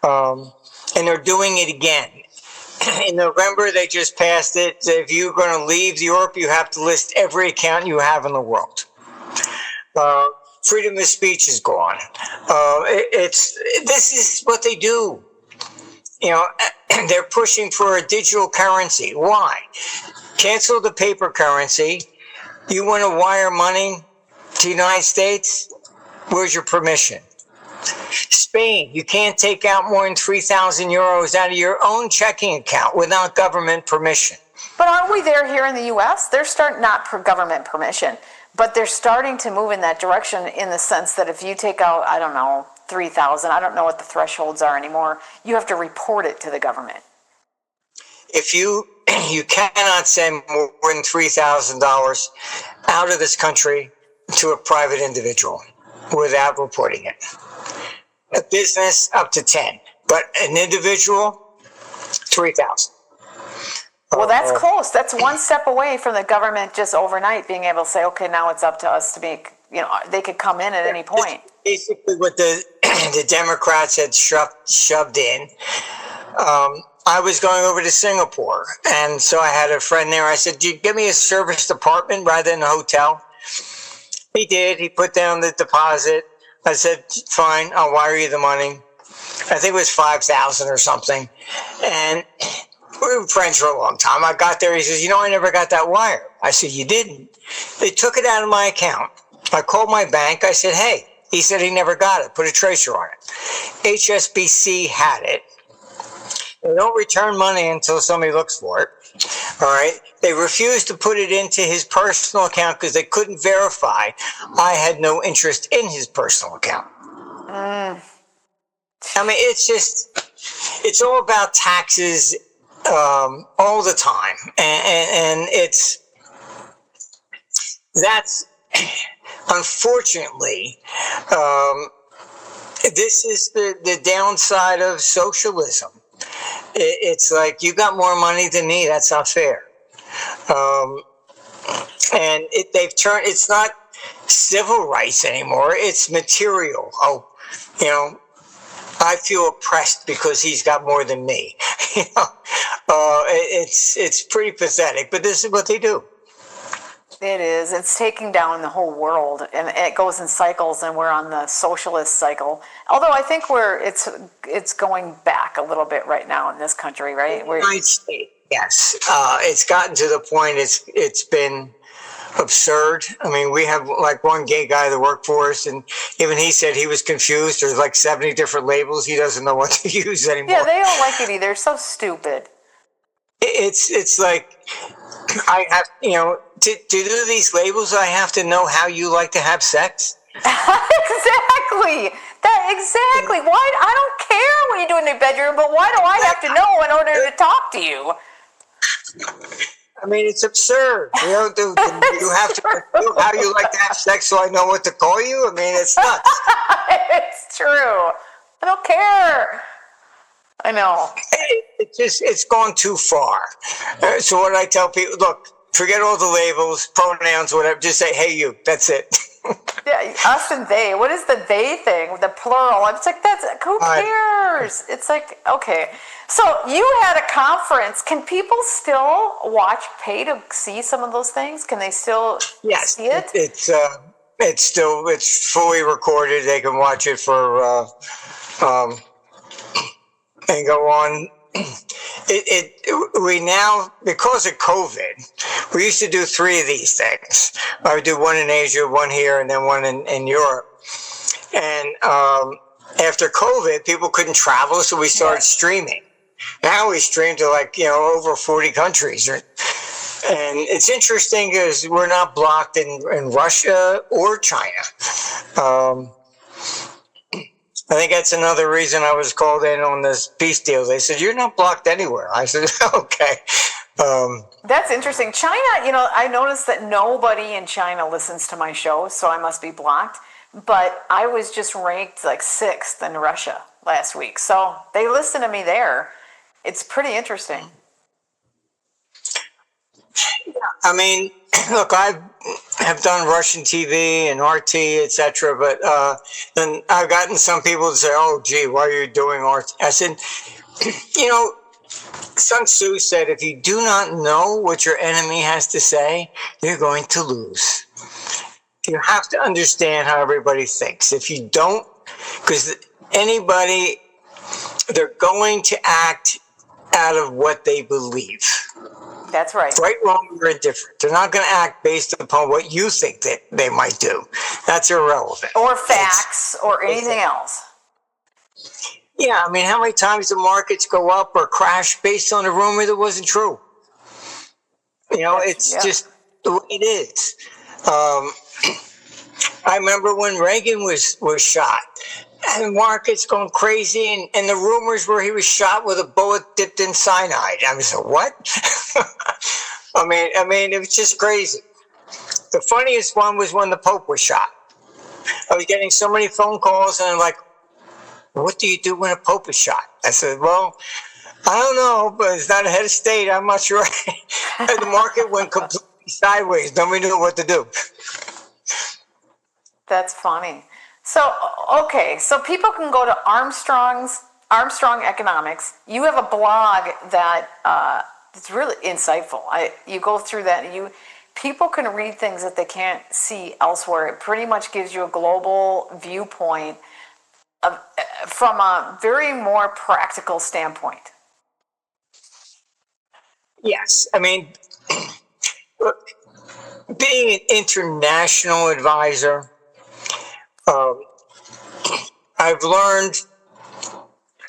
and they're doing it again. In November, they just passed it. If you're going to leave Europe, you have to list every account you have in the world. Freedom of speech is gone. This is what they do. They're pushing for a digital currency. Why? Cancel the paper currency. You want to wire money to the United States? Where's your permission? Spain, you can't take out more than 3,000 euros out of your own checking account without government permission. But aren't we there here in the U.S.? They're not for government permission, but they're starting to move in that direction, in the sense that if you take out, I don't know, 3,000, I don't know what the thresholds are anymore, you have to report it to the government. If you cannot send more than $3,000 out of this country to a private individual without reporting it. A business up to 10, but an individual, 3,000. Well, that's close. That's one step away from the government just overnight being able to say, okay, now it's up to us to make, they could come in at any point. Basically what the Democrats had shoved in. I was going over to Singapore, and so I had a friend there. I said, "Do you give me a service apartment rather than a hotel?" He did. He put down the deposit. I said, "Fine, I'll wire you the money." I think it was 5,000 or something. And we were friends for a long time. I got there. He says, "I never got that wire." I said, "You didn't?" They took it out of my account. I called my bank. I said, "Hey." He said he never got it. Put a tracer on it. HSBC had it. They don't return money until somebody looks for it. All right. They refused to put it into his personal account because they couldn't verify I had no interest in his personal account. I mean, it's all about taxes all the time. And that's unfortunately, this is the downside of socialism. It's like, you got more money than me. That's not fair. And they've turned, it's not civil rights anymore. It's material. Oh, I feel oppressed because he's got more than me. It's pretty pathetic, but this is what they do. It is. It's taking down the whole world, and it goes in cycles, and we're on the socialist cycle. Although I think it's going back. back a little bit right now in this country, right? United States, yes. It's gotten to the point it's been absurd. I mean, we have like one gay guy that worked for us, and even he said he was confused. There's like 70 different labels. He doesn't know what to use anymore. Yeah, they don't like it either. They're so stupid. It's like I have, to do these labels, I have to know how you like to have sex. Exactly. Exactly. Why? I don't care what you do in your bedroom, but why do I have to know in order to talk to you? I mean, it's absurd. Do you have to know how you like to have sex so I know what to call you? I mean, it's nuts. It's true. I don't care. I know. It's gone too far. So what I tell people, look, forget all the labels, pronouns, whatever. Just say, hey, you. That's it. Yeah, us and they. What is the they thing? The plural. It's like, who cares? It's like, okay. So you had a conference. Can people still pay to see some of those things? Can they still see it? It's fully recorded. They can watch it for, and go on. We now, because of COVID, we used to do 3 of these things. I would do one in Asia, one here, and then one in Europe. And after COVID, people couldn't travel, so we started streaming. Now we stream to over 40 countries. And it's interesting because we're not blocked in Russia or China. I think that's another reason I was called in on this peace deal. They said, you're not blocked anywhere. I said, okay. That's interesting. China, I noticed that nobody in China listens to my show, so I must be blocked. But I was just ranked like 6th in Russia last week. So they listen to me there. It's pretty interesting. I mean, look, I have done Russian TV and RT, etc. But then I've gotten some people to say, "Oh, gee, why are you doing RT?" I said, Sun Tzu said, "If you do not know what your enemy has to say, you're going to lose." You have to understand how everybody thinks. If you don't, because they're going to act out of what they believe. That's right. Right, wrong, or indifferent. They're not going to act based upon what you think that they might do. That's irrelevant. Or facts or anything else. Yeah, I mean, how many times the markets go up or crash based on a rumor that wasn't true? It's just the way it is. I remember when Reagan was shot, and the market's going crazy, and the rumors were he was shot with a bullet dipped in cyanide. I was like, what? I mean, it was just crazy. The funniest one was when the Pope was shot. I was getting so many phone calls, and I'm like, what do you do when a Pope is shot? I said, well, I don't know, but it's not a head of state. I'm not sure. And the market went completely sideways. Nobody knew what to do. That's funny. So, okay, so people can go to Armstrong Economics. You have a blog that it's really insightful. You go through that, and people can read things that they can't see elsewhere. It pretty much gives you a global viewpoint from a very more practical standpoint. Yes, I mean, look, being an international advisor, I've learned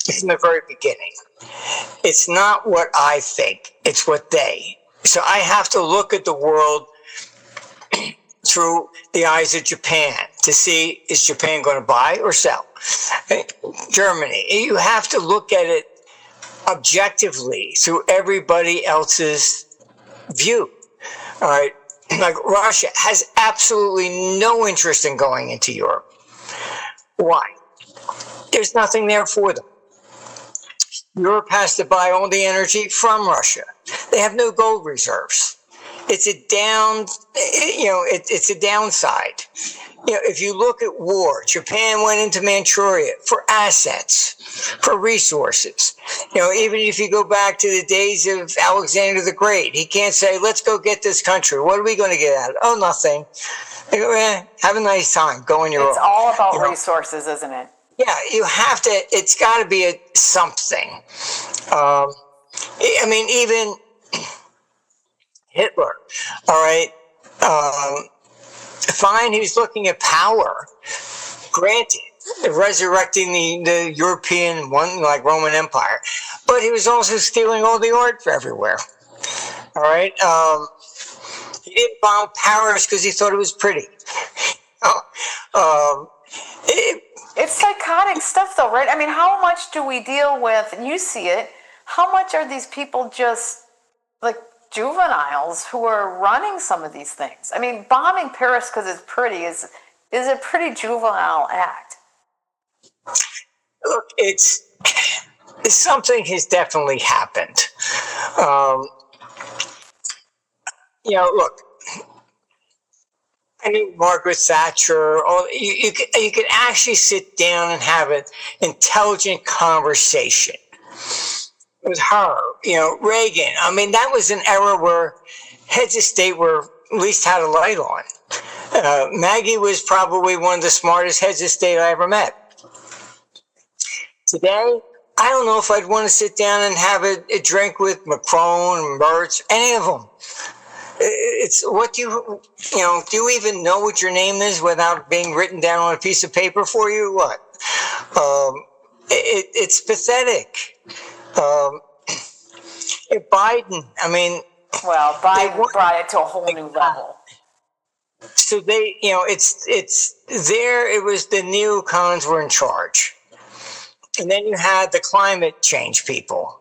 from the very beginning, it's not what I think, it's what they. So I have to look at the world through the eyes of Japan to see, is Japan going to buy or sell? Germany, you have to look at it objectively through everybody else's view. All right. Like Russia has absolutely no interest in going into Europe. Why? There's nothing there for them. Europe has to buy all the energy from Russia. They have no gold reserves. It's a downside. If you look at war, Japan went into Manchuria for assets, for resources. Even if you go back to the days of Alexander the Great, he can't say, let's go get this country. What are we going to get out of it? Oh, nothing. They go, have a nice time. Go on your own. It's all about resources, isn't it? Yeah, you have to. It's got to be a something. I mean, even Hitler. All right. Fine, he was looking at power. Granted, resurrecting the European one, like Roman Empire, but he was also stealing all the art everywhere. All right. He didn't bomb Paris because he thought it was pretty. um, it, It's psychotic stuff, though, right? I mean, how much do we deal with, and you see it, how much are these people just like juveniles who are running some of these things? I mean, bombing Paris because it's pretty is a pretty juvenile act. look, it's something has definitely happened. Um, look, I mean, Margaret Thatcher, or you could actually sit down and have an intelligent conversation with her. Reagan. I mean, that was an era where heads of state were at least had a light on. Maggie was probably one of the smartest heads of state I ever met. Today, I don't know if I'd want to sit down and have a drink with Macron, Mertz, any of them. It's what do you even know what your name is without being written down on a piece of paper for you? What? It's pathetic. Biden, I mean. Well, Biden brought it to a whole new level. So it's there. It was the neocons were in charge. And then you had the climate change people.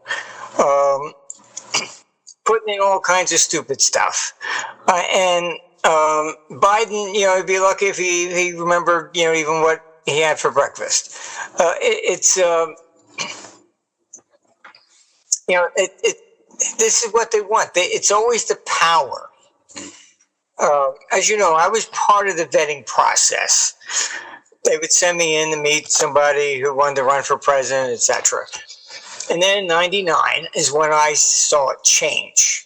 Putting in all kinds of stupid stuff. And Biden, he'd be lucky if he remembered, even what he had for breakfast. This is what they want. It's always the power. As you know, I was part of the vetting process. They would send me in to meet somebody who wanted to run for president, etc. And then in '99 is when I saw it change.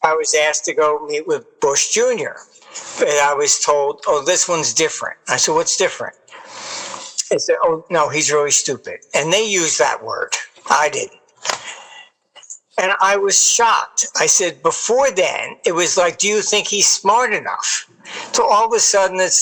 I was asked to go meet with Bush Jr. And I was told, oh, this one's different. I said, what's different? They said, oh, no, he's really stupid. And they used that word. I didn't. And I was shocked. I said, before then, it was like, do you think he's smart enough? So all of a sudden, it's